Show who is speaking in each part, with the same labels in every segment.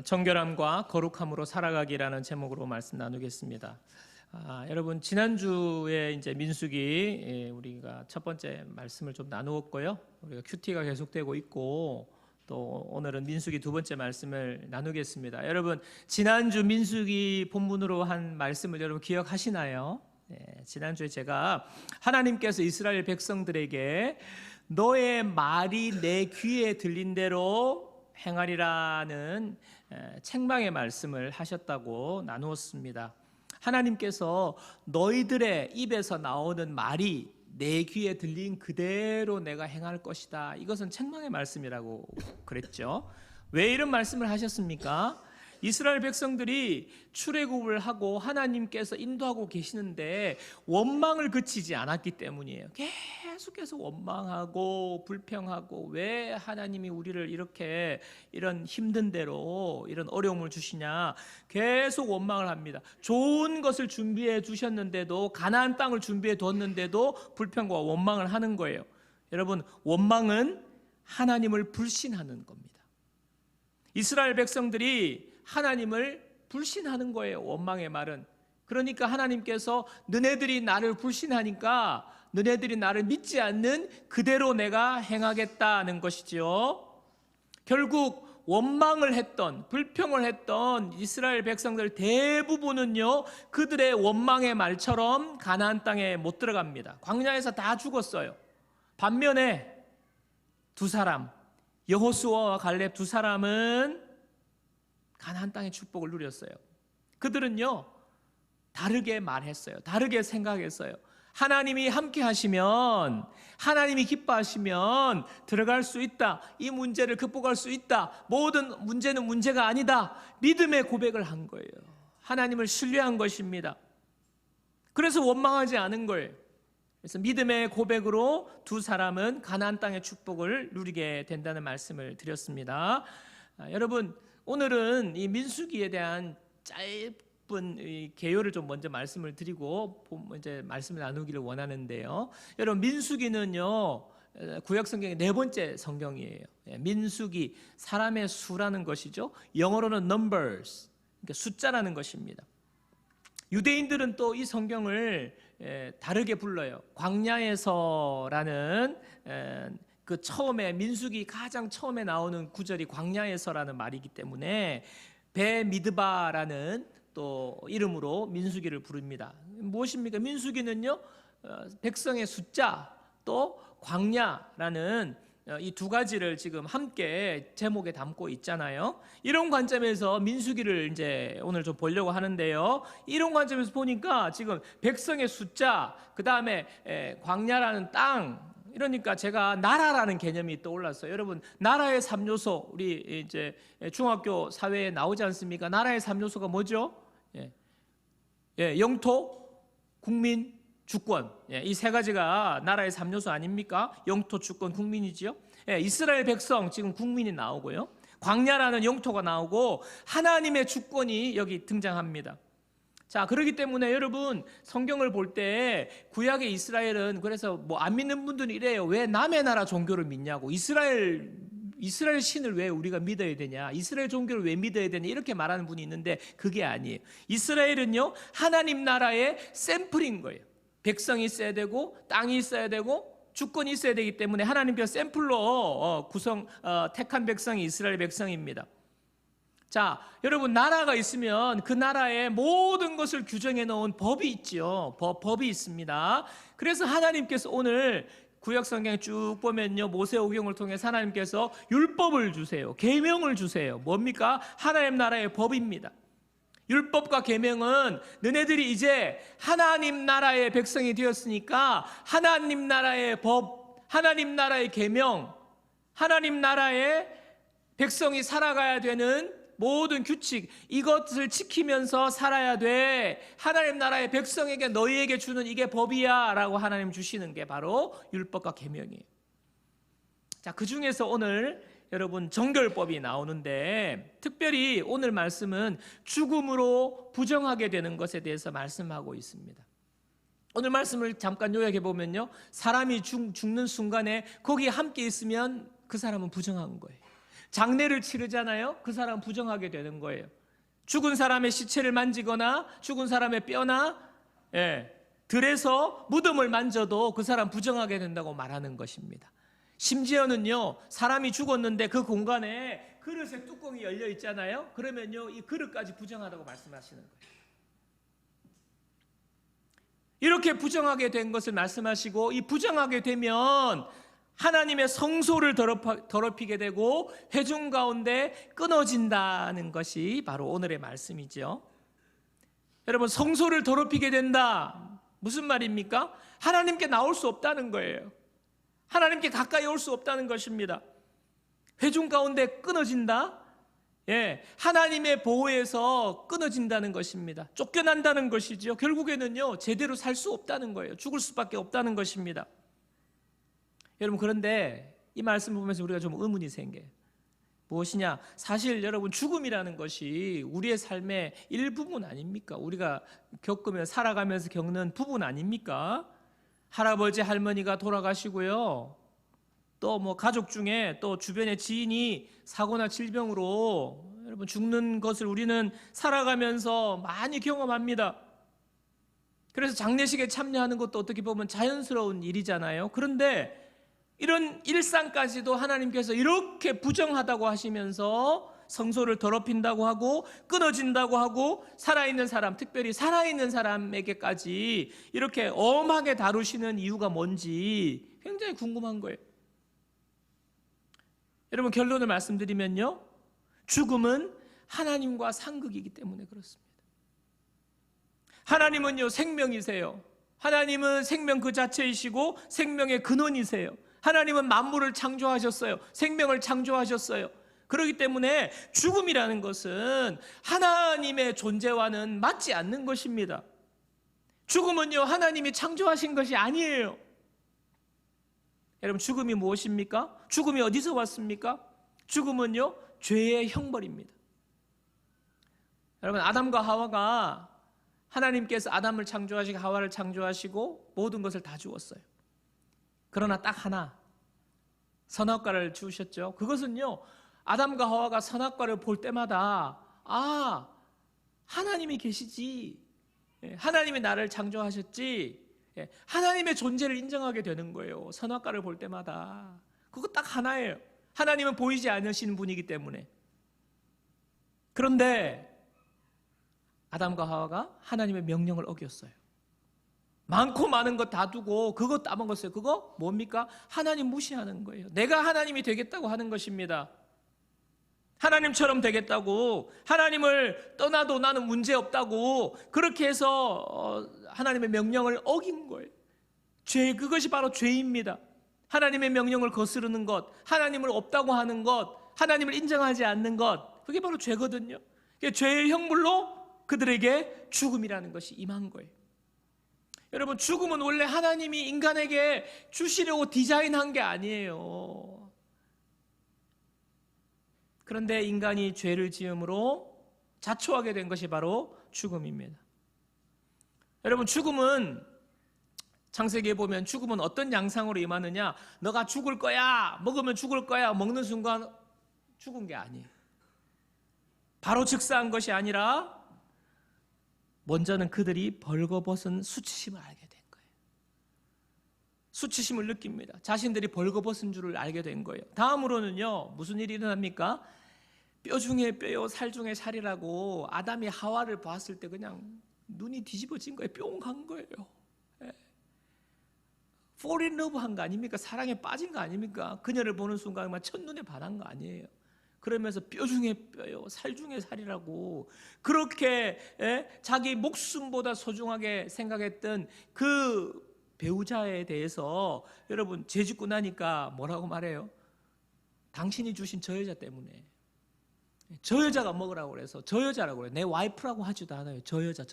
Speaker 1: 정결함과 거룩함으로 살아가기라는 제목으로 말씀 나누겠습니다. 여러분 지난주에 이제 민수기 우리가 첫 번째 말씀을 좀 나누었고요. 우리가 큐티가 계속되고 있고 또 오늘은 민수기 두 번째 말씀을 나누겠습니다. 여러분 지난주 민수기 본문으로 한 말씀을 여러분 기억하시나요? 지난주에 제가 하나님께서 이스라엘 백성들에게 너의 말이 내 귀에 들린 대로 행하리라는 책망의 말씀을 하셨다고 나누었습니다. 하나님께서 너희들의 입에서 나오는 말이 내 귀에 들린 그대로 내가 행할 것이다. 이것은 책망의 말씀이라고 그랬죠. 왜 이런 말씀을 하셨습니까? 이스라엘 백성들이 출애굽을 하고 하나님께서 인도하고 계시는데 원망을 그치지 않았기 때문이에요. 계속해서 원망하고 불평하고 왜 하나님이 우리를 이렇게 이런 힘든 대로 이런 어려움을 주시냐 계속 원망을 합니다. 좋은 것을 준비해 주셨는데도 가나안 땅을 준비해 뒀는데도 불평과 원망을 하는 거예요. 여러분 원망은 하나님을 불신하는 겁니다. 이스라엘 백성들이 하나님을 불신하는 거예요. 원망의 말은. 그러니까 하나님께서 너네들이 나를 불신하니까 너네들이 나를 믿지 않는 그대로 내가 행하겠다는 것이지요. 결국 원망을 했던 불평을 했던 이스라엘 백성들 대부분은요 그들의 원망의 말처럼 가나안 땅에 못 들어갑니다. 광야에서 다 죽었어요. 반면에 두 사람 여호수아와 갈렙 두 사람은 가나안 땅의 축복을 누렸어요. 그들은요 다르게 말했어요. 다르게 생각했어요. 하나님이 함께 하시면 하나님이 기뻐하시면 들어갈 수 있다. 이 문제를 극복할 수 있다. 모든 문제는 문제가 아니다. 믿음의 고백을 한 거예요. 하나님을 신뢰한 것입니다. 그래서 원망하지 않은 거예요. 그래서 믿음의 고백으로 두 사람은 가나안 땅의 축복을 누리게 된다는 말씀을 드렸습니다. 여러분 오늘은 이 민수기에 대한 짧은 이 개요를 좀 먼저 말씀을 드리고 이제 말씀을 나누기를 원하는데요. 여러분 민수기는요 구약 성경의 네 번째 성경이에요. 민수기 사람의 수라는 것이죠. 영어로는 numbers, 그러니까 숫자라는 것입니다. 유대인들은 또 이 성경을 다르게 불러요. 광야에서라는 그 처음에 민수기 가장 처음에 나오는 구절이 광야에서라는 말이기 때문에 베미드바라는 또 이름으로 민수기를 부릅니다. 무엇입니까? 민수기는요 백성의 숫자 또 광야라는 이 두 가지를 지금 함께 제목에 담고 있잖아요. 이런 관점에서 민수기를 이제 오늘 좀 보려고 하는데요. 이런 관점에서 보니까 지금 백성의 숫자, 그 다음에 광야라는 땅, 이러니까 제가 나라라는 개념이 떠올랐어요. 여러분 나라의 3요소 우리 이제 중학교 사회에 나오지 않습니까? 나라의 3요소가 뭐죠? 영토, 국민, 주권. 이 세 가지가 나라의 3요소 아닙니까? 영토, 주권, 국민이지요. 이스라엘 백성 지금 국민이 나오고요. 광야라는 영토가 나오고 하나님의 주권이 여기 등장합니다. 자, 그렇기 때문에 여러분 성경을 볼 때 구약의 이스라엘은 그래서 뭐 안 믿는 분들은 이래요. 왜 남의 나라 종교를 믿냐고. 이스라엘 신을 왜 우리가 믿어야 되냐, 이스라엘 종교를 왜 믿어야 되냐 이렇게 말하는 분이 있는데 그게 아니에요. 이스라엘은요 하나님 나라의 샘플인 거예요. 백성이 있어야 되고 땅이 있어야 되고 주권이 있어야 되기 때문에 하나님께서 샘플로 택한 백성이 이스라엘 백성입니다. 자, 여러분 나라가 있으면 그 나라의 모든 것을 규정해 놓은 법이 있죠. 법이 있습니다. 그래서 하나님께서 오늘 구약 성경에 쭉 보면요 모세오경을 통해 하나님께서 율법을 주세요. 계명을 주세요. 뭡니까? 하나님 나라의 법입니다. 율법과 계명은 너네들이 이제 하나님 나라의 백성이 되었으니까 하나님 나라의 법, 하나님 나라의 계명, 하나님 나라의 백성이 살아가야 되는 모든 규칙, 이것을 지키면서 살아야 돼. 하나님 나라의 백성에게 너희에게 주는 이게 법이야 라고 하나님 주시는 게 바로 율법과 계명이에요. 자, 그 중에서 오늘 여러분 정결법이 나오는데 특별히 오늘 말씀은 죽음으로 부정하게 되는 것에 대해서 말씀하고 있습니다. 오늘 말씀을 잠깐 요약해 보면요, 사람이 죽는 순간에 거기에 함께 있으면 그 사람은 부정한 거예요. 장례를 치르잖아요. 그 사람 부정하게 되는 거예요. 죽은 사람의 시체를 만지거나 죽은 사람의 뼈나 들에서 무덤을 만져도 그 사람 부정하게 된다고 말하는 것입니다. 심지어는요, 사람이 죽었는데 그 공간에 그릇의 뚜껑이 열려 있잖아요. 그러면요, 이 그릇까지 부정하다고 말씀하시는 거예요. 이렇게 부정하게 된 것을 말씀하시고, 이 부정하게 되면 하나님의 성소를 더럽히게 되고 회중 가운데 끊어진다는 것이 바로 오늘의 말씀이죠. 여러분, 성소를 더럽히게 된다, 무슨 말입니까? 하나님께 나올 수 없다는 거예요. 하나님께 가까이 올 수 없다는 것입니다. 회중 가운데 끊어진다? 하나님의 보호에서 끊어진다는 것입니다. 쫓겨난다는 것이죠. 결국에는요, 제대로 살 수 없다는 거예요. 죽을 수밖에 없다는 것입니다. 여러분, 그런데 이 말씀을 보면서 우리가 좀 의문이 생겨요. 무엇이냐? 사실 여러분, 죽음이라는 것이 우리의 삶의 일부분 아닙니까? 우리가 살아가면서 겪는 부분 아닙니까? 할아버지, 할머니가 돌아가시고요, 또 뭐 가족 중에 또 주변의 지인이 사고나 질병으로 여러분 죽는 것을 우리는 살아가면서 많이 경험합니다. 그래서 장례식에 참여하는 것도 어떻게 보면 자연스러운 일이잖아요. 그런데 이런 일상까지도 하나님께서 이렇게 부정하다고 하시면서 성소를 더럽힌다고 하고 끊어진다고 하고 살아있는 사람, 특별히 살아있는 사람에게까지 이렇게 엄하게 다루시는 이유가 뭔지 굉장히 궁금한 거예요. 여러분, 결론을 말씀드리면요, 죽음은 하나님과 상극이기 때문에 그렇습니다. 하나님은요, 생명이세요. 하나님은 생명 그 자체이시고 생명의 근원이세요. 하나님은 만물을 창조하셨어요. 생명을 창조하셨어요. 그렇기 때문에 죽음이라는 것은 하나님의 존재와는 맞지 않는 것입니다. 죽음은요, 하나님이 창조하신 것이 아니에요. 여러분, 죽음이 무엇입니까? 죽음이 어디서 왔습니까? 죽음은요, 죄의 형벌입니다. 여러분, 아담과 하와가 하나님께서 아담을 창조하시고 하와를 창조하시고 모든 것을 다 주었어요. 그러나 딱 하나, 선악과를 주셨죠. 그것은요, 아담과 하와가 선악과를 볼 때마다 하나님이 계시지, 하나님이 나를 창조하셨지, 하나님의 존재를 인정하게 되는 거예요. 선악과를 볼 때마다. 그거 딱 하나예요. 하나님은 보이지 않으시는 분이기 때문에. 그런데 아담과 하와가 하나님의 명령을 어겼어요. 많고 많은 것 다 두고 그거 따먹었어요. 그거 뭡니까? 하나님 무시하는 거예요. 내가 하나님이 되겠다고 하는 것입니다. 하나님처럼 되겠다고, 하나님을 떠나도 나는 문제없다고 그렇게 해서 하나님의 명령을 어긴 거예요. 그것이 바로 죄입니다. 하나님의 명령을 거스르는 것, 하나님을 없다고 하는 것, 하나님을 인정하지 않는 것, 그게 바로 죄거든요. 죄의 형벌로 그들에게 죽음이라는 것이 임한 거예요. 여러분, 죽음은 원래 하나님이 인간에게 주시려고 디자인한 게 아니에요. 그런데 인간이 죄를 지음으로 자초하게 된 것이 바로 죽음입니다. 여러분, 죽음은 창세기에 보면 죽음은 어떤 양상으로 임하느냐? 너가 죽을 거야, 먹으면 죽을 거야, 먹는 순간 죽은 게 아니에요. 바로 즉사한 것이 아니라 먼저는 그들이 벌거벗은 수치심을 알게 된 거예요. 수치심을 느낍니다. 자신들이 벌거벗은 줄을 알게 된 거예요. 다음으로는요, 무슨 일이 일어납니까? 뼈 중에 뼈요 살 중에 살이라고 아담이 하와를 봤을 때 그냥 눈이 뒤집어진 거예요. 뿅 간 거예요. fall in love 한 거 아닙니까? 사랑에 빠진 거 아닙니까? 그녀를 보는 순간 첫눈에 반한 거 아니에요. 그러면서 뼈 중에 뼈요 살 중에 살이라고 그렇게 자기 목숨보다 소중하게 생각했던 그 배우자에 대해서 여러분, 죄 짓고 나니까 뭐라고 말해요? 당신이 주신 저 여자 때문에, 저 여자가 먹으라고 그래서 저 여자라고 그래요. 내 와이프라고 하지도 않아요. 저 여자.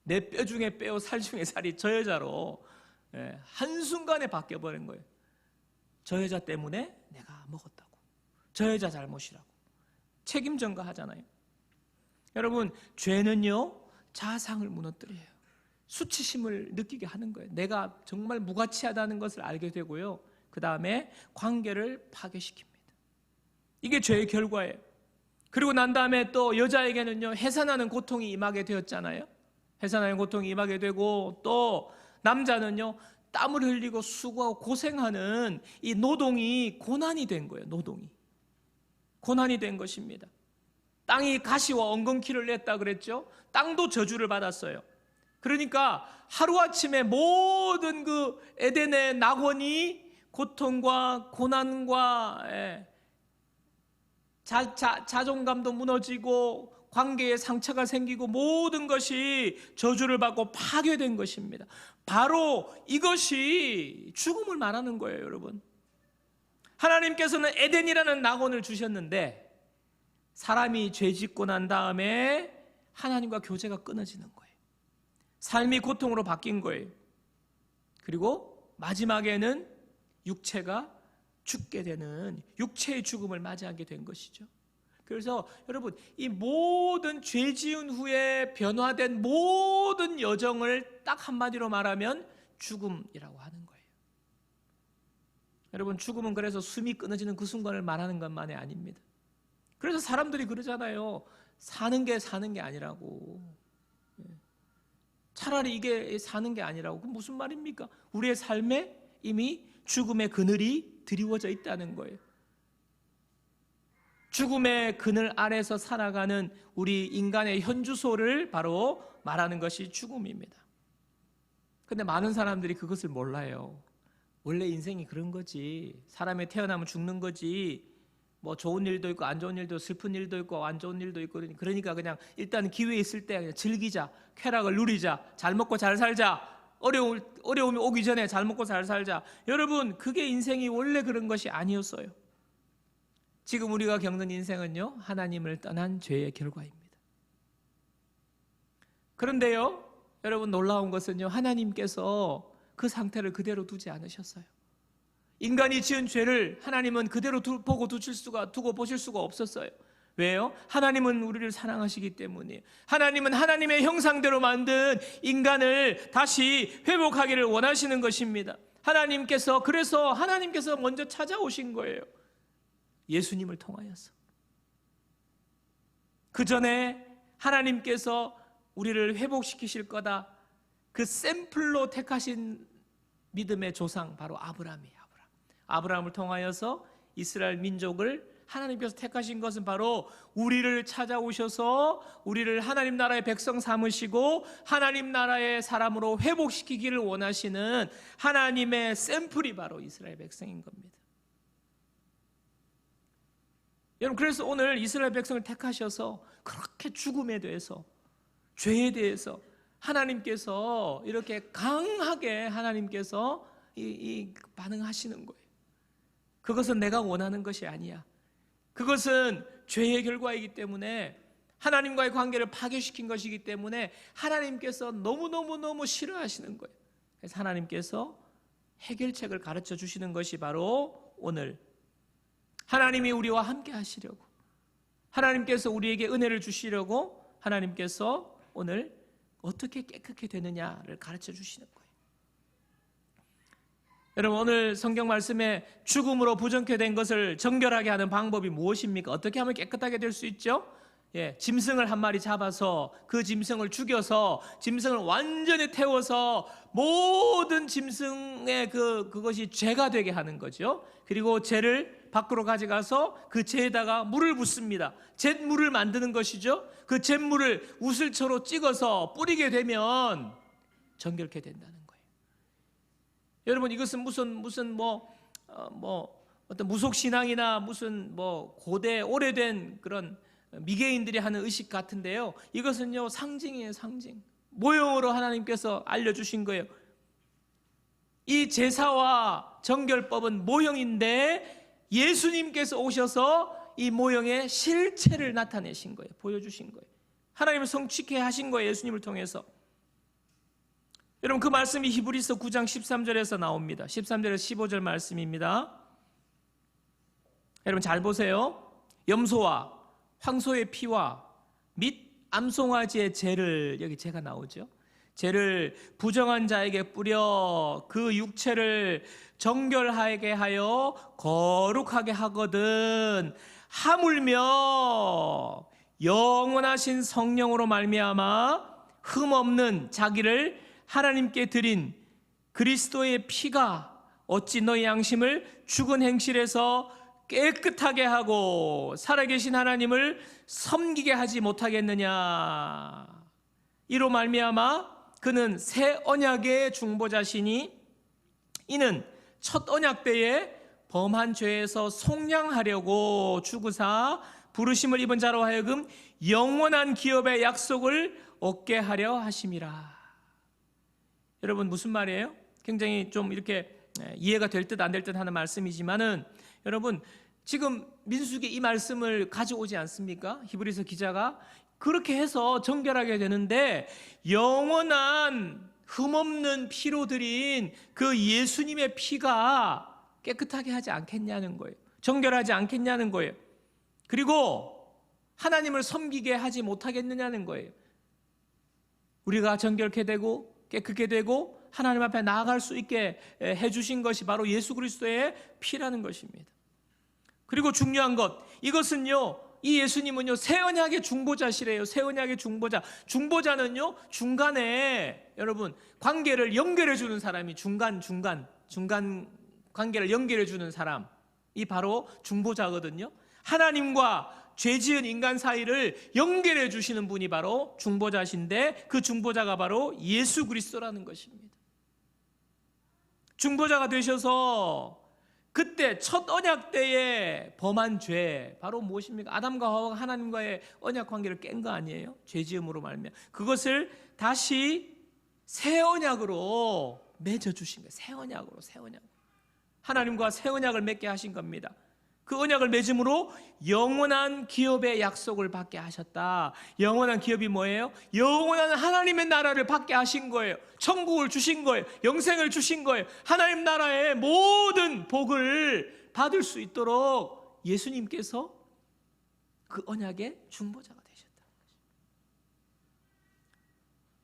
Speaker 1: 내 뼈 중에 뼈, 살 중에 살이 저 여자로 한순간에 바뀌어버린 거예요. 저 여자 때문에 내가 먹었다고, 저 여자 잘못이라고 책임 전가하잖아요. 여러분, 죄는요, 자상을 무너뜨려요. 수치심을 느끼게 하는 거예요. 내가 정말 무가치하다는 것을 알게 되고요, 그 다음에 관계를 파괴시킵니다. 이게 죄의 결과예요. 그리고 난 다음에 또 여자에게는요, 해산하는 고통이 임하게 되었잖아요. 해산하는 고통이 임하게 되고, 또 남자는요, 땀을 흘리고 수고하고 고생하는 이 노동이 고난이 된 거예요. 노동이 고난이 된 것입니다. 땅이 가시와 엉겅퀴를 냈다 그랬죠. 땅도 저주를 받았어요. 그러니까 하루아침에 모든 그 에덴의 낙원이 고통과 고난과 자존감도 무너지고 관계에 상처가 생기고 모든 것이 저주를 받고 파괴된 것입니다. 바로 이것이 죽음을 말하는 거예요, 여러분. 하나님께서는 에덴이라는 낙원을 주셨는데 사람이 죄 짓고 난 다음에 하나님과 교제가 끊어지는 거예요. 삶이 고통으로 바뀐 거예요. 그리고 마지막에는 육체가 죽게 되는 육체의 죽음을 맞이하게 된 것이죠. 그래서 여러분, 이 모든 죄 지은 후에 변화된 모든 여정을 딱 한마디로 말하면 죽음이라고 하는 거예요. 여러분, 죽음은 그래서 숨이 끊어지는 그 순간을 말하는 것만이 아닙니다. 그래서 사람들이 그러잖아요. 사는 게 아니라고. 차라리 이게 사는 게 아니라고. 그럼 무슨 말입니까? 우리의 삶에 이미 죽음의 그늘이 드리워져 있다는 거예요. 죽음의 그늘 아래서 살아가는 우리 인간의 현주소를 바로 말하는 것이 죽음입니다. 근데 많은 사람들이 그것을 몰라요. 원래 인생이 그런 거지. 사람이 태어나면 죽는 거지. 뭐 좋은 일도 있고 안 좋은 일도, 슬픈 일도 있고 안 좋은 일도 있고, 그러니까 그냥 일단 기회 있을 때 그냥 즐기자, 쾌락을 누리자, 잘 먹고 잘 살자, 어려움이 오기 전에 잘 먹고 잘 살자. 여러분, 그게 인생이 원래 그런 것이 아니었어요. 지금 우리가 겪는 인생은요, 하나님을 떠난 죄의 결과입니다. 그런데요, 여러분, 놀라운 것은요, 하나님께서 그 상태를 그대로 두지 않으셨어요. 인간이 지은 죄를 하나님은 그대로 두고 보실 수가 없었어요. 왜요? 하나님은 우리를 사랑하시기 때문이에요. 하나님은 하나님의 형상대로 만든 인간을 다시 회복하기를 원하시는 것입니다. 그래서 하나님께서 먼저 찾아오신 거예요. 예수님을 통하여서. 그 전에 하나님께서 우리를 회복시키실 거다, 그 샘플로 택하신 믿음의 조상, 바로 아브라함이에요. 아브라함을 통하여서 이스라엘 민족을 하나님께서 택하신 것은 바로 우리를 찾아오셔서 우리를 하나님 나라의 백성 삼으시고 하나님 나라의 사람으로 회복시키기를 원하시는 하나님의 샘플이 바로 이스라엘 백성인 겁니다. 여러분, 그래서 오늘 이스라엘 백성을 택하셔서 그렇게 죽음에 대해서, 죄에 대해서 하나님께서 이렇게 강하게 하나님께서 반응하시는 거예요. 그것은 내가 원하는 것이 아니야. 그것은 죄의 결과이기 때문에, 하나님과의 관계를 파괴시킨 것이기 때문에 하나님께서 너무너무 싫어하시는 거예요. 그래서 하나님께서 해결책을 가르쳐 주시는 것이 바로 오늘 하나님이 우리와 함께 하시려고, 하나님께서 우리에게 은혜를 주시려고 하나님께서 오늘 어떻게 깨끗게 되느냐를 가르쳐 주시는 거예요. 여러분, 오늘 성경 말씀에 죽음으로 부정케 된 것을 정결하게 하는 방법이 무엇입니까? 어떻게 하면 깨끗하게 될 수 있죠? 짐승을 한 마리 잡아서 그 짐승을 죽여서 짐승을 완전히 태워서 모든 짐승의 그것이 죄가 되게 하는 거죠. 그리고 죄를 밖으로 가져가서 그 죄에다가 물을 붓습니다. 잿물을 만드는 것이죠. 그 잿물을 우슬초로 찍어서 뿌리게 되면 정결케 된다는 거예요. 여러분, 이것은 무슨 어떤 무속 신앙이나 무슨 고대 오래된 그런 미개인들이 하는 의식 같은데요. 이것은요, 상징이에요, 상징. 모형으로 하나님께서 알려주신 거예요. 이 제사와 정결법은 모형인데 예수님께서 오셔서 이 모형의 실체를 나타내신 거예요. 보여주신 거예요. 하나님을 성취케 하신 거예요, 예수님을 통해서. 여러분, 그 말씀이 히브리서 9장 13절에서 나옵니다. 13절에서 15절 말씀입니다. 여러분, 잘 보세요. 염소와 황소의 피와 및 암송아지의 죄를, 여기 죄가 나오죠. 죄를 부정한 자에게 뿌려 그 육체를 정결하게 하여 거룩하게 하거든 하물며 영원하신 성령으로 말미암아 흠없는 자기를 하나님께 드린 그리스도의 피가 어찌 너희 양심을 죽은 행실에서 깨끗하게 하고 살아계신 하나님을 섬기게 하지 못하겠느냐. 이로 말미암아 그는 새 언약의 중보자시니 이는 첫 언약 때에 범한 죄에서 속량하려고 죽으사 부르심을 입은 자로 하여금 영원한 기업의 약속을 얻게 하려 하심이라. 여러분 무슨 말이에요? 굉장히 좀 이렇게 이해가 될 듯 안 될 듯 하는 말씀이지만은 여러분 지금 민수기 이 말씀을 가져오지 않습니까? 히브리서 기자가 그렇게 해서 정결하게 되는데 영원한 흠없는 피로 드린 그 예수님의 피가 깨끗하게 하지 않겠냐는 거예요. 정결하지 않겠냐는 거예요. 그리고 하나님을 섬기게 하지 못하겠느냐는 거예요. 우리가 정결케 되고 깨끗게 되고 하나님 앞에 나아갈 수 있게 해주신 것이 바로 예수 그리스도의 피라는 것입니다. 그리고 중요한 것, 이것은요, 이 예수님은요 새 언약의 중보자시래요. 새 언약의 중보자. 중보자는요 중간에 여러분 관계를 연결해 주는 사람이 중간 관계를 연결해 주는 사람이 바로 중보자거든요. 하나님과 죄 지은 인간 사이를 연결해 주시는 분이 바로 중보자신데 그 중보자가 바로 예수 그리스도라는 것입니다. 중보자가 되셔서 그때 첫 언약 때에 범한 죄 바로 무엇입니까? 아담과 하와가 하나님과의 언약 관계를 깬 거 아니에요? 죄지음으로 말미암아 그것을 다시 새 언약으로 맺어주신 거예요. 새 언약으로 하나님과 새 언약을 맺게 하신 겁니다. 그 언약을 맺음으로 영원한 기업의 약속을 받게 하셨다. 영원한 기업이 뭐예요? 영원한 하나님의 나라를 받게 하신 거예요. 천국을 주신 거예요. 영생을 주신 거예요. 하나님 나라의 모든 복을 받을 수 있도록 예수님께서 그 언약의 중보자가 되셨다는 거죠.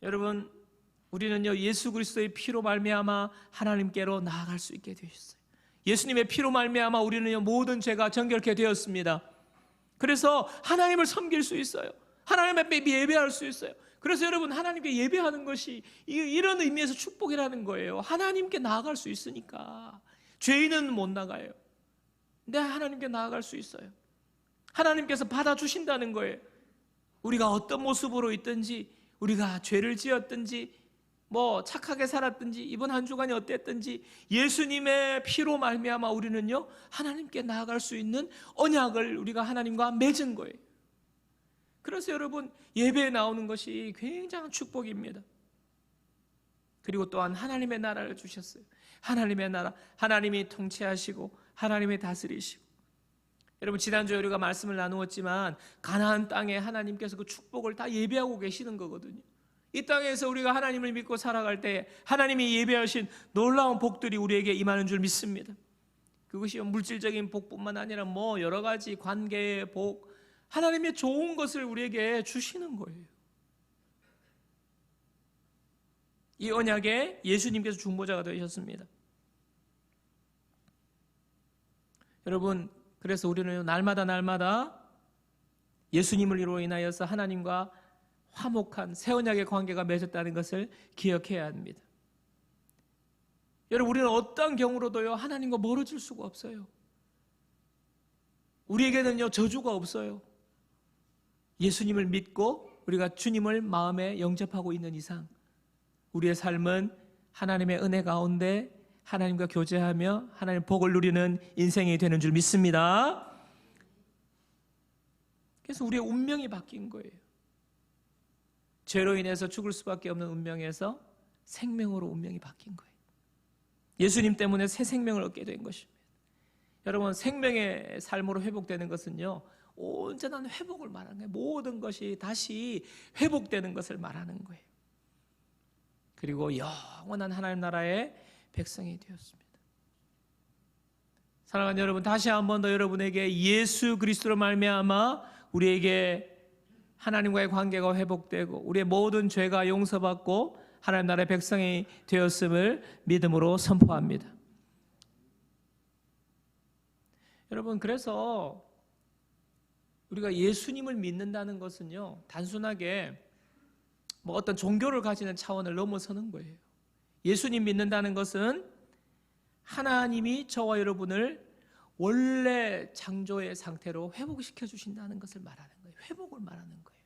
Speaker 1: 여러분, 우리는요 예수 그리스도의 피로 말미암아 하나님께로 나아갈 수 있게 되셨어요. 예수님의 피로 말미암아 우리는 모든 죄가 정결케 되었습니다. 그래서 하나님을 섬길 수 있어요. 하나님 앞에 예배할 수 있어요. 그래서 여러분 하나님께 예배하는 것이 이런 의미에서 축복이라는 거예요. 하나님께 나아갈 수 있으니까. 죄인은 못 나가요. 근데 하나님께 나아갈 수 있어요. 하나님께서 받아주신다는 거예요. 우리가 어떤 모습으로 있든지, 우리가 죄를 지었든지 착하게 살았든지 이번 한 주간이 어땠든지 예수님의 피로 말미암아 우리는요 하나님께 나아갈 수 있는 언약을 우리가 하나님과 맺은 거예요. 그래서 여러분 예배에 나오는 것이 굉장한 축복입니다. 그리고 또한 하나님의 나라를 주셨어요. 하나님의 나라, 하나님이 통치하시고 하나님이 다스리시고. 여러분 지난주에 우리가 말씀을 나누었지만 가나안 땅에 하나님께서 그 축복을 다 예배하고 계시는 거거든요. 이 땅에서 우리가 하나님을 믿고 살아갈 때 하나님이 예배하신 놀라운 복들이 우리에게 임하는 줄 믿습니다. 그것이 물질적인 복뿐만 아니라 여러 가지 관계의 복, 하나님의 좋은 것을 우리에게 주시는 거예요. 이 언약에 예수님께서 중보자가 되셨습니다. 여러분 그래서 우리는 날마다 예수님으로 인하여서 하나님과 화목한 새 언약의 관계가 맺었다는 것을 기억해야 합니다. 여러분 우리는 어떤 경우로도요 하나님과 멀어질 수가 없어요. 우리에게는요 저주가 없어요. 예수님을 믿고 우리가 주님을 마음에 영접하고 있는 이상 우리의 삶은 하나님의 은혜 가운데 하나님과 교제하며 하나님의 복을 누리는 인생이 되는 줄 믿습니다. 그래서 우리의 운명이 바뀐 거예요. 죄로 인해서 죽을 수밖에 없는 운명에서 생명으로 운명이 바뀐 거예요. 예수님 때문에 새 생명을 얻게 된 것입니다. 여러분 생명의 삶으로 회복되는 것은요 온전한 회복을 말하는 거예요. 모든 것이 다시 회복되는 것을 말하는 거예요. 그리고 영원한 하나님 나라의 백성이 되었습니다. 사랑하는 여러분, 다시 한 번 더 여러분에게 예수 그리스도로 말미암아 우리에게 하나님과의 관계가 회복되고 우리의 모든 죄가 용서받고 하나님 나라의 백성이 되었음을 믿음으로 선포합니다. 여러분, 그래서 우리가 예수님을 믿는다는 것은요, 단순하게 뭐 어떤 종교를 가지는 차원을 넘어서는 거예요. 예수님 믿는다는 것은 하나님이 저와 여러분을 원래 창조의 상태로 회복시켜 주신다는 것을 말하는 거예요. 회복을 말하는 거예요.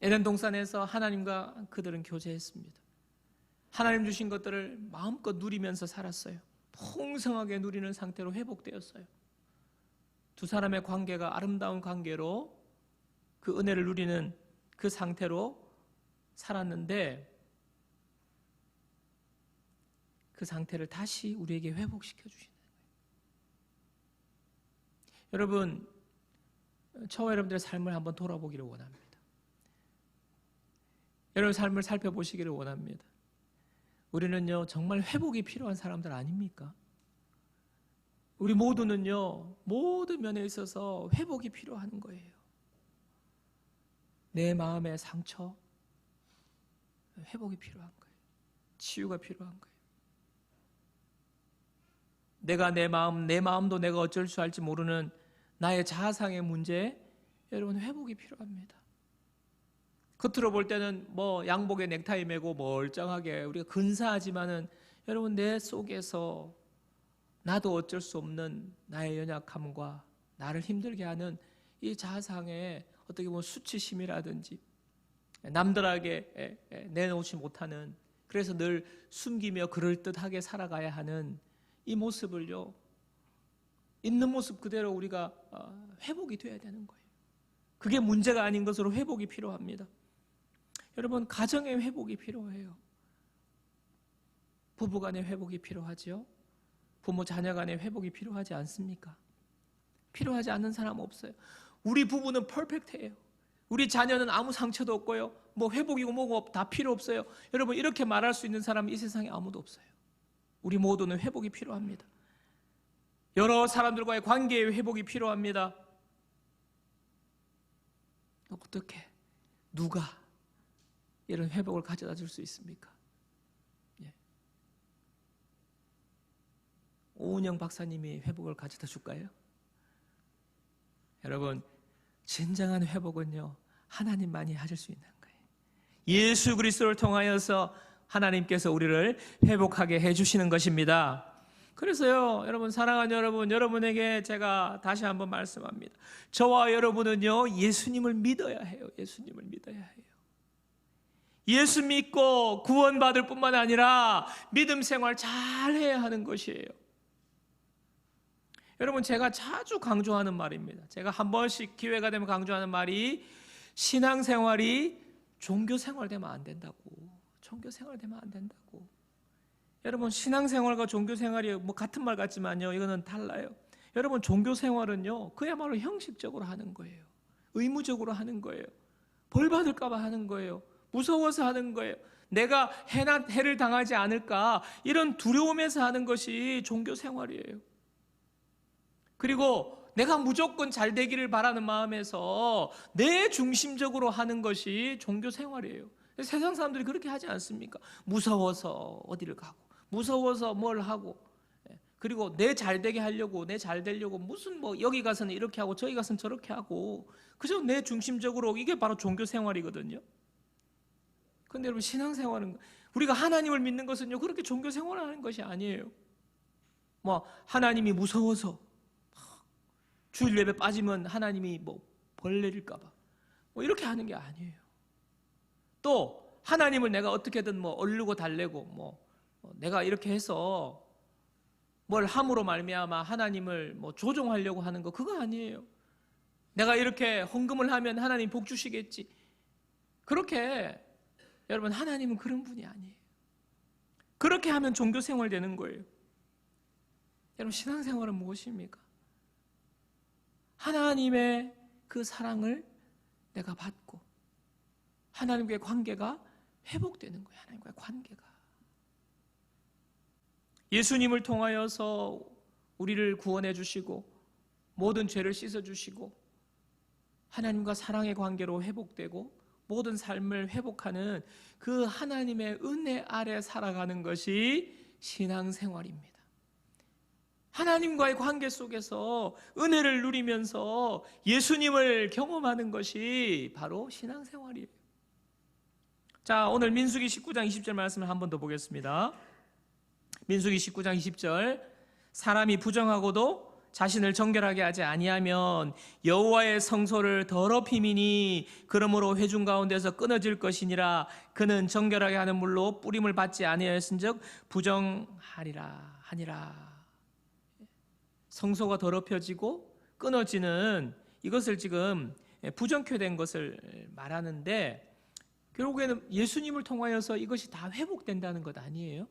Speaker 1: 에덴 동산에서 하나님과 그들은 교제했습니다. 하나님 주신 것들을 마음껏 누리면서 살았어요. 풍성하게 누리는 상태로 회복되었어요. 두 사람의 관계가 아름다운 관계로 그 은혜를 누리는 그 상태로 살았는데, 그 상태를 다시 우리에게 회복시켜 주시는 거예요. 여러분, 저와 여러분들의 삶을 한번 돌아보기를 원합니다. 여러분 삶을 살펴보시기를 원합니다. 우리는요, 정말 회복이 필요한 사람들 아닙니까? 우리 모두는요, 모든 면에 있어서 회복이 필요한 거예요. 내 마음의 상처, 회복이 필요한 거예요. 치유가 필요한 거예요. 내가 내 마음도 내가 어쩔 줄 알지 모르는 나의 자아상의 문제, 여러분 회복이 필요합니다. 겉으로 볼 때는 뭐 양복에 넥타이 매고 멀쩡하게 우리가 근사하지만은 여러분 내 속에서 나도 어쩔 수 없는 나의 연약함과 나를 힘들게 하는 이 자아상의 어떻게 보면 수치심이라든지 남들에게 내놓지 못하는, 그래서 늘 숨기며 그럴듯하게 살아가야 하는 이 모습을요, 있는 모습 그대로 우리가 회복이 돼야 되는 거예요. 그게 문제가 아닌 것으로 회복이 필요합니다. 여러분, 가정의 회복이 필요해요. 부부간의 회복이 필요하죠. 부모 자녀 간의 회복이 필요하지 않습니까? 필요하지 않는 사람 없어요. 우리 부부는 퍼펙트해요. 우리 자녀는 아무 상처도 없고요, 뭐 회복이고 뭐고 다 필요 없어요. 여러분, 이렇게 말할 수 있는 사람은 이 세상에 아무도 없어요. 우리 모두는 회복이 필요합니다. 여러 사람들과의 관계의 회복이 필요합니다. 어떻게, 누가 이런 회복을 가져다 줄 수 있습니까? 오은영 박사님이 회복을 가져다 줄까요? 여러분, 진정한 회복은요, 하나님만이 하실 수 있는 거예요. 예수 그리스도를 통하여서 하나님께서 우리를 회복하게 해주시는 것입니다. 그래서요, 여러분, 사랑하는 여러분, 여러분에게 제가 다시 한번 말씀합니다. 저와 여러분은요, 예수님을 믿어야 해요. 예수님을 믿어야 해요. 예수 믿고 구원받을 뿐만 아니라 믿음 생활 잘 해야 하는 것이에요. 여러분, 제가 자주 강조하는 말입니다. 제가 한 번씩 기회가 되면 강조하는 말이, 신앙생활이 종교생활 되면 안 된다고. 종교생활 되면 안 된다고. 여러분, 신앙생활과 종교생활이 뭐 같은 말 같지만요, 이거는 달라요. 여러분, 종교생활은요, 그야말로 형식적으로 하는 거예요. 의무적으로 하는 거예요. 벌 받을까 봐 하는 거예요. 무서워서 하는 거예요. 내가 해를 당하지 않을까, 이런 두려움에서 하는 것이 종교생활이에요. 그리고 내가 무조건 잘 되기를 바라는 마음에서 내 중심적으로 하는 것이 종교생활이에요. 세상 사람들이 그렇게 하지 않습니까? 무서워서 어디를 가고, 무서워서 뭘 하고, 그리고 내 잘 되게 하려고, 내 잘 되려고 무슨 뭐 여기 가서는 이렇게 하고 저기 가서는 저렇게 하고, 그저 내 중심적으로, 이게 바로 종교생활이거든요. 그런데 여러분, 신앙생활은, 우리가 하나님을 믿는 것은요, 그렇게 종교생활을 하는 것이 아니에요. 뭐 하나님이 무서워서 주일 예배 빠지면 하나님이 뭐 벌 내릴까 봐 뭐 이렇게 하는 게 아니에요. 또 하나님을 내가 어떻게든 뭐 얼르고 달래고 뭐 내가 이렇게 해서 뭘 함으로 말미암아 하나님을 뭐 조종하려고 하는 거, 그거 아니에요. 내가 이렇게 헌금을 하면 하나님 복 주시겠지, 그렇게, 여러분, 하나님은 그런 분이 아니에요. 그렇게 하면 종교생활 되는 거예요. 여러분, 신앙생활은 무엇입니까? 하나님의 그 사랑을 내가 받고 하나님과의 관계가 회복되는 거예요. 하나님과의 관계가. 예수님을 통하여서 우리를 구원해 주시고 모든 죄를 씻어 주시고 하나님과 사랑의 관계로 회복되고 모든 삶을 회복하는 그 하나님의 은혜 아래 살아가는 것이 신앙생활입니다. 하나님과의 관계 속에서 은혜를 누리면서 예수님을 경험하는 것이 바로 신앙생활이에요. 자, 오늘 민수기 19장 20절 말씀을 한 번 더 보겠습니다. 민수기 19장 20절, 사람이 부정하고도 자신을 정결하게 하지 아니하면 여호와의 성소를 더럽힘이니 그러므로 회중 가운데서 끊어질 것이니라. 그는 정결하게 하는 물로 뿌림을 받지 아니하였은즉 부정하리라 하니라. 성소가 더럽혀지고 끊어지는 이것을 지금 부정케된 것을 말하는데, 결국에는 예수님을 통하여서 이것이 다 회복된다는 것 아니에요?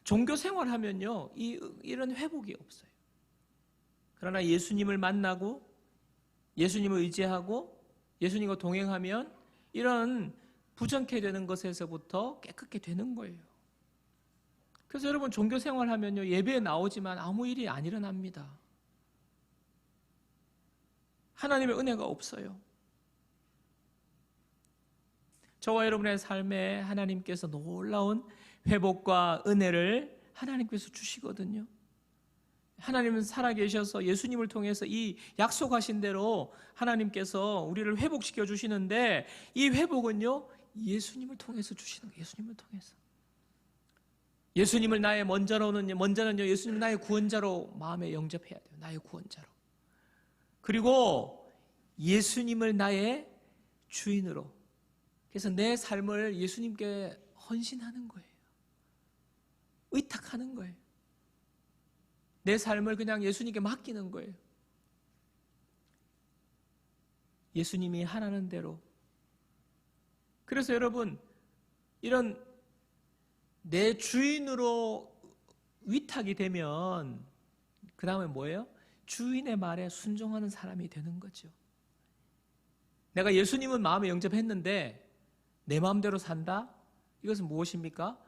Speaker 1: 종교 생활하면요, 이런 회복이 없어요. 그러나 예수님을 만나고 예수님을 의지하고 예수님과 동행하면 이런 부정케 되는 것에서부터 깨끗게 되는 거예요. 그래서 여러분, 종교 생활하면요, 예배에 나오지만 아무 일이 안 일어납니다. 하나님의 은혜가 없어요. 저와 여러분의 삶에 하나님께서 놀라운 회복과 은혜를 하나님께서 주시거든요. 하나님은 살아계셔서 예수님을 통해서 이 약속하신 대로 하나님께서 우리를 회복시켜 주시는데, 이 회복은요, 예수님을 통해서 주시는 거예요. 예수님을 통해서. 예수님을 나의 먼저는요, 예수님을 나의 구원자로 마음에 영접해야 돼요. 나의 구원자로. 그리고 예수님을 나의 주인으로. 그래서 내 삶을 예수님께 헌신하는 거예요. 의탁하는 거예요. 내 삶을 그냥 예수님께 맡기는 거예요. 예수님이 하라는 대로. 그래서 여러분, 이런 내 주인으로 위탁이 되면 그 다음에 뭐예요? 주인의 말에 순종하는 사람이 되는 거죠. 내가 예수님은 마음에 영접했는데 내 마음대로 산다? 이것은 무엇입니까?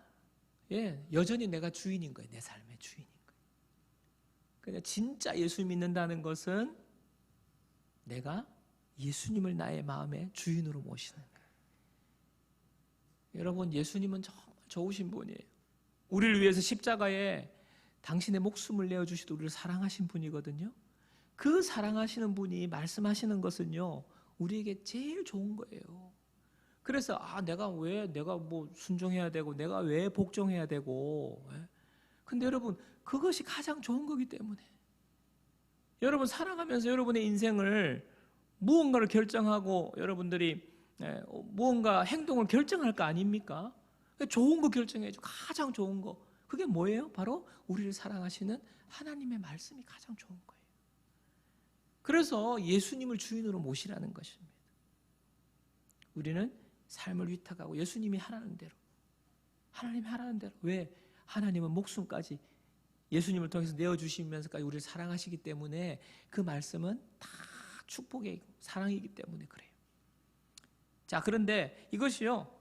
Speaker 1: 여전히 내가 주인인 거예요. 내 삶의 주인인 거예요. 그냥 진짜 예수 믿는다는 것은 내가 예수님을 나의 마음의 주인으로 모시는 거예요. 여러분, 예수님은 정말 좋으신 분이에요. 우리를 위해서 십자가에 당신의 목숨을 내어주시도 우리를 사랑하신 분이거든요. 그 사랑하시는 분이 말씀하시는 것은요, 우리에게 제일 좋은 거예요. 그래서 내가 뭐 순종해야 되고 내가 왜 복종해야 되고. 근데 여러분, 그것이 가장 좋은 거기 때문에 여러분 살아가면서 여러분의 인생을 무언가를 결정하고 여러분들이 무언가 행동을 결정할 거 아닙니까? 좋은 거 결정해야죠. 가장 좋은 거. 그게 뭐예요? 바로 우리를 사랑하시는 하나님의 말씀이 가장 좋은 거예요. 그래서 예수님을 주인으로 모시라는 것입니다. 우리는 삶을 위탁하고 예수님이 하라는 대로, 하나님이 하라는 대로. 왜? 하나님은 목숨까지 예수님을 통해서 내어주시면서까지 우리를 사랑하시기 때문에 그 말씀은 다 축복이고 사랑이기 때문에 그래요. 자, 그런데 이것이요,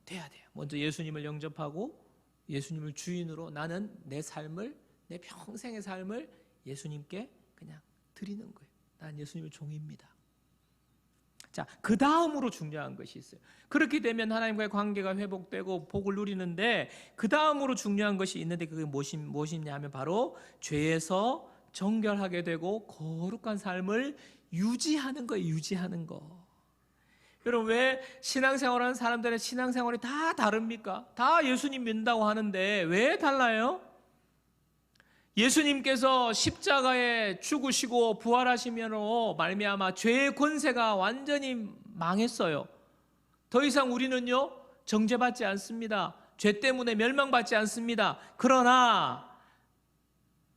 Speaker 1: 돼야 돼요. 먼저 예수님을 영접하고 예수님을 주인으로 나는 내 삶을, 내 평생의 삶을 예수님께 그냥 드리는 거예요. 난 예수님의 종입니다. 자, 그 다음으로 중요한 것이 있어요. 그렇게 되면 하나님과의 관계가 회복되고 복을 누리는데, 그 다음으로 중요한 것이 있는데 그게 무엇이냐 하면 바로 죄에서 정결하게 되고 거룩한 삶을 유지하는 거예요. 유지하는 거. 여러분, 왜 신앙생활하는 사람들의 신앙생활이 다 다릅니까? 다 예수님 믿는다고 하는데 왜 달라요? 예수님께서 십자가에 죽으시고 부활하시면으로 말미암아 죄의 권세가 완전히 망했어요. 더 이상 우리는요, 정죄받지 않습니다. 죄 때문에 멸망받지 않습니다. 그러나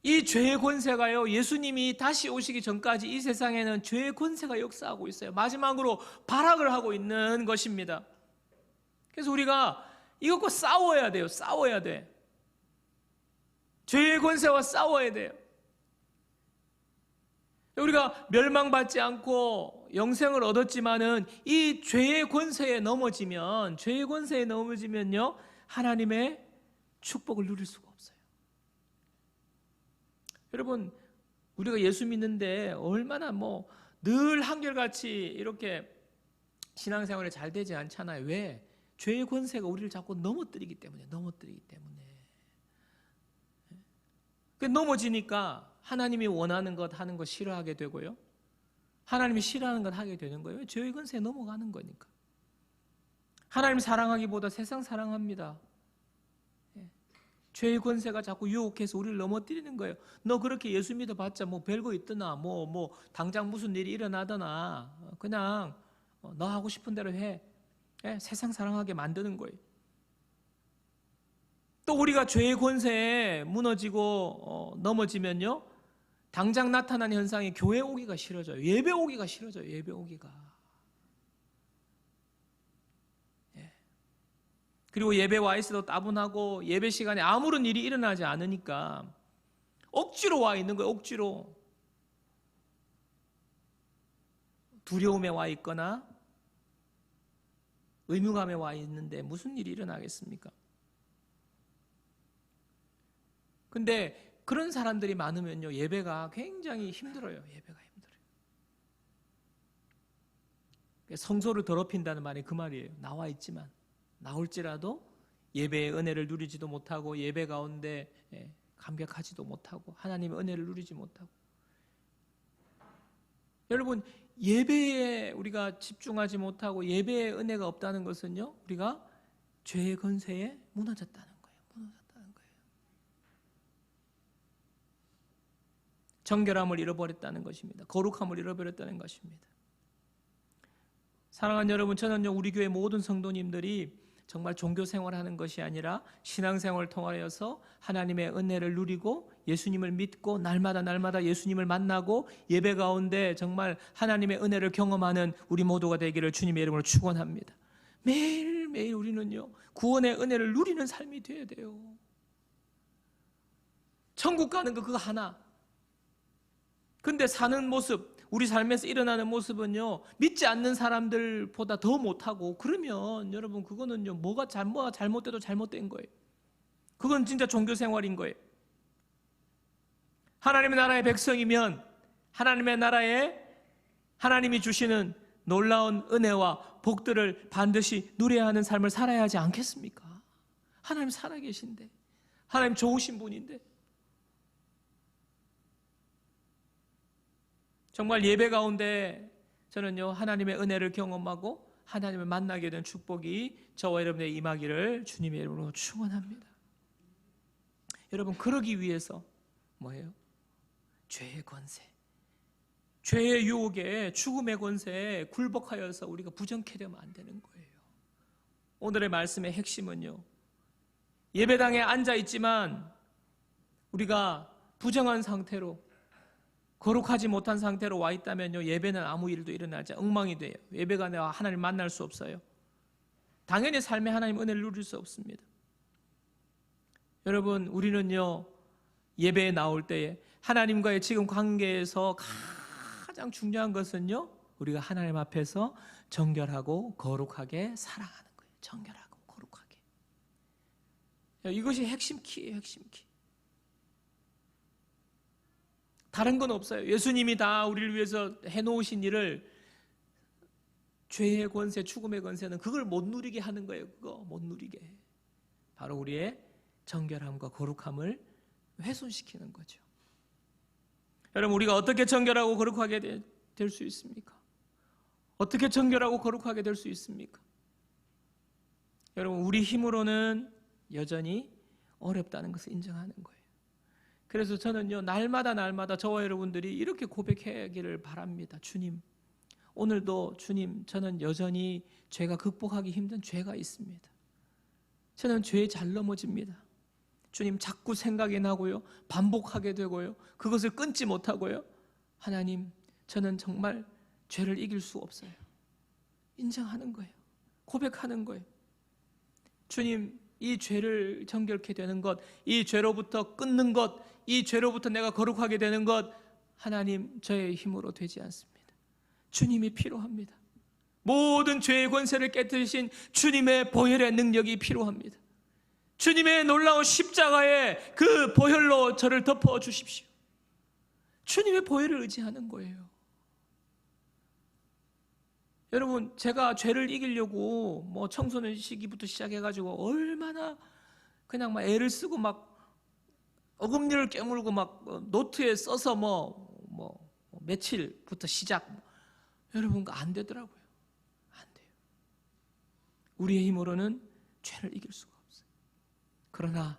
Speaker 1: 이 죄의 권세가요, 예수님이 다시 오시기 전까지 이 세상에는 죄의 권세가 역사하고 있어요. 마지막으로 발악을 하고 있는 것입니다. 그래서 우리가 이것과 싸워야 돼요. 싸워야 돼. 죄의 권세와 싸워야 돼요. 우리가 멸망받지 않고 영생을 얻었지만은 이 죄의 권세에 넘어지면요, 하나님의 축복을 누릴 수가 없어요. 여러분, 우리가 예수 믿는데 얼마나 늘 한결같이 이렇게 신앙생활이 잘 되지 않잖아요. 왜? 죄의 권세가 우리를 자꾸 넘어뜨리기 때문에. 넘어지니까 하나님이 원하는 것 하는 거 싫어하게 되고요. 하나님이 싫어하는 것 하게 되는 거예요. 죄의 권세에 넘어가는 거니까. 하나님 사랑하기보다 세상 사랑합니다. 죄의 권세가 자꾸 유혹해서 우리를 넘어뜨리는 거예요. 너 그렇게 예수 믿어봤자 뭐 별거 있더나, 뭐 당장 무슨 일이 일어나더나, 그냥 너 하고 싶은 대로 해. 세상 사랑하게 만드는 거예요. 또 우리가 죄의 권세에 무너지고 넘어지면요, 당장 나타나는 현상이 교회 오기가 싫어져요. 예배 오기가 싫어져요. 예배 오기가. 그리고 예배 와 있어도 따분하고 예배 시간에 아무런 일이 일어나지 않으니까 억지로 와 있는 거예요. 억지로. 두려움에 와 있거나 의무감에 와 있는데 무슨 일이 일어나겠습니까? 근데 그런 사람들이 많으면요, 예배가 굉장히 힘들어요. 예배가 힘들어요. 성소를 더럽힌다는 말이 그 말이에요. 나와 있지만 나올지라도 예배의 은혜를 누리지도 못하고 예배 가운데 감격하지도 못하고 하나님의 은혜를 누리지 못하고. 여러분, 예배에 우리가 집중하지 못하고 예배의 은혜가 없다는 것은요, 우리가 죄의 권세에 무너졌다는 거예요. 정결함을 잃어버렸다는 것입니다. 거룩함을 잃어버렸다는 것입니다. 사랑하는 여러분, 저는요, 우리 교회 모든 성도님들이 정말 종교 생활하는 것이 아니라 신앙생활을 통하여서 하나님의 은혜를 누리고 예수님을 믿고 날마다 예수님을 만나고 예배 가운데 정말 하나님의 은혜를 경험하는 우리 모두가 되기를 주님의 이름으로 축원합니다. 매일매일 우리는요, 구원의 은혜를 누리는 삶이 되어야 돼요. 천국 가는 거 그거 하나. 근데 사는 모습, 우리 삶에서 일어나는 모습은요, 믿지 않는 사람들보다 더 못하고, 그러면 여러분 그거는요, 뭐가 잘못돼도 잘못된 거예요. 그건 진짜 종교 생활인 거예요. 하나님의 나라의 백성이면 하나님의 나라에 하나님이 주시는 놀라운 은혜와 복들을 반드시 누려야 하는 삶을 살아야 하지 않겠습니까? 하나님 살아계신데, 하나님 좋으신 분인데. 정말 예배 가운데 저는요, 하나님의 은혜를 경험하고 하나님을 만나게 된 축복이 저와 여러분의 임하기를 주님의 이름으로 축원합니다. 여러분, 그러기 위해서 뭐예요? 죄의 권세, 죄의 유혹에, 죽음의 권세에 굴복하여서 우리가 부정케 되면 안 되는 거예요. 오늘의 말씀의 핵심은요, 예배당에 앉아 있지만 우리가 부정한 상태로, 거룩하지 못한 상태로 와 있다면요, 예배는 아무 일도 일어나지, 엉망이 돼요. 예배가 내가 하나님 만날 수 없어요. 당연히 삶에 하나님 은혜를 누릴 수 없습니다. 여러분, 우리는요, 예배에 나올 때에 하나님과의 지금 관계에서 가장 중요한 것은요, 우리가 하나님 앞에서 정결하고 거룩하게 살아가는 거예요. 정결하고 거룩하게. 이것이 핵심 키예요. 핵심 키. 다른 건 없어요. 예수님이 다 우리를 위해서 해놓으신 일을, 죄의 권세, 죽음의 권세는 그걸 못 누리게 하는 거예요. 그거 못 누리게. 바로 우리의 정결함과 거룩함을 훼손시키는 거죠. 여러분, 우리가 어떻게 정결하고 거룩하게 될 수 있습니까? 어떻게 정결하고 거룩하게 될 수 있습니까? 여러분, 우리 힘으로는 여전히 어렵다는 것을 인정하는 거예요. 그래서 저는요, 날마다 저와 여러분들이 이렇게 고백하기를 바랍니다. 주님, 오늘도 주님, 저는 여전히 죄가 극복하기 힘든 죄가 있습니다. 저는 죄에 잘 넘어집니다. 주님, 자꾸 생각이 나고요, 반복하게 되고요, 그것을 끊지 못하고요. 하나님, 저는 정말 죄를 이길 수 없어요. 인정하는 거예요. 고백하는 거예요. 주님, 이 죄를 정결케 되는 것, 이 죄로부터 끊는 것, 이 죄로부터 내가 거룩하게 되는 것, 하나님, 저의 힘으로 되지 않습니다. 주님이 필요합니다. 모든 죄의 권세를 깨뜨리신 주님의 보혈의 능력이 필요합니다. 주님의 놀라운 십자가의 그 보혈로 저를 덮어 주십시오. 주님의 보혈을 의지하는 거예요. 여러분, 제가 죄를 이기려고 뭐 청소년 시기부터 시작해가지고 얼마나 그냥 막 애를 쓰고 막 어금니를 깨물고 막 노트에 써서 뭐 며칠부터 시작. 여러분, 그거 안 되더라고요. 안 돼요. 우리의 힘으로는 죄를 이길 수가 없어요. 그러나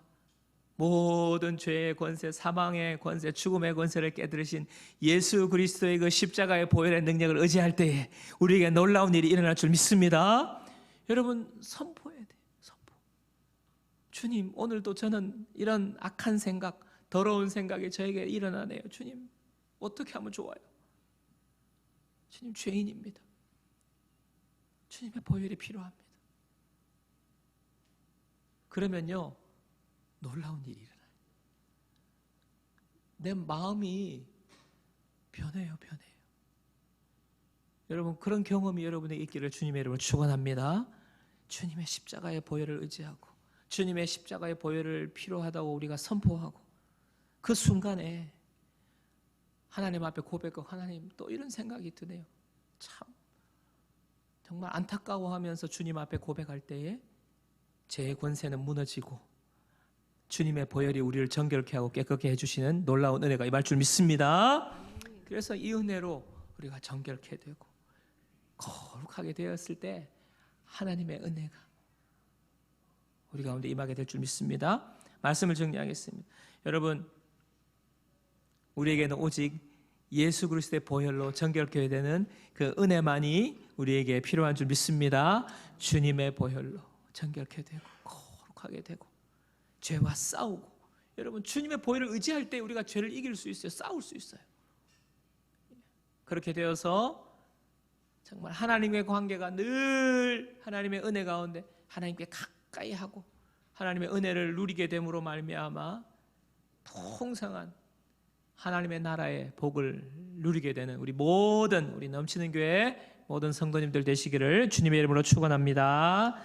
Speaker 1: 모든 죄의 권세, 사망의 권세, 죽음의 권세를 깨뜨리신 예수 그리스도의 그 십자가의 보혈의 능력을 의지할 때에 우리에게 놀라운 일이 일어날 줄 믿습니다. 여러분, 선포해야 돼요. 선포. 주님, 오늘도 저는 이런 악한 생각, 더러운 생각이 저에게 일어나네요. 주님, 어떻게 하면 좋아요? 주님, 죄인입니다. 주님의 보혈이 필요합니다. 그러면요, 놀라운 일이 일어나요. 내 마음이 변해요. 여러분, 그런 경험이 여러분에게 있기를 주님의 이름으로 축원합니다. 주님의 십자가의 보혈을 의지하고 주님의 십자가의 보혈을 필요하다고 우리가 선포하고 그 순간에 하나님 앞에 고백하고, 하나님, 또 이런 생각이 드네요. 참 정말 안타까워하면서 주님 앞에 고백할 때에 죄의 권세는 무너지고 주님의 보혈이 우리를 정결케 하고 깨끗게 해주시는 놀라운 은혜가 임할 줄 믿습니다. 그래서 이 은혜로 우리가 정결케 되고 거룩하게 되었을 때 하나님의 은혜가 우리 가운데 임하게 될 줄 믿습니다. 말씀을 정리하겠습니다. 여러분, 우리에게는 오직 예수 그리스도의 보혈로 정결케 되는 그 은혜만이 우리에게 필요한 줄 믿습니다. 주님의 보혈로 정결케 되고 거룩하게 되고 죄와 싸우고, 여러분, 주님의 보혈을 의지할 때 우리가 죄를 이길 수 있어요. 싸울 수 있어요. 그렇게 되어서 정말 하나님의 관계가 늘 하나님의 은혜 가운데 하나님께 가까이 하고 하나님의 은혜를 누리게 됨으로 말미암아 풍성한 하나님의 나라의 복을 누리게 되는 우리 모든, 우리 넘치는 교회 모든 성도님들 되시기를 주님의 이름으로 축원합니다.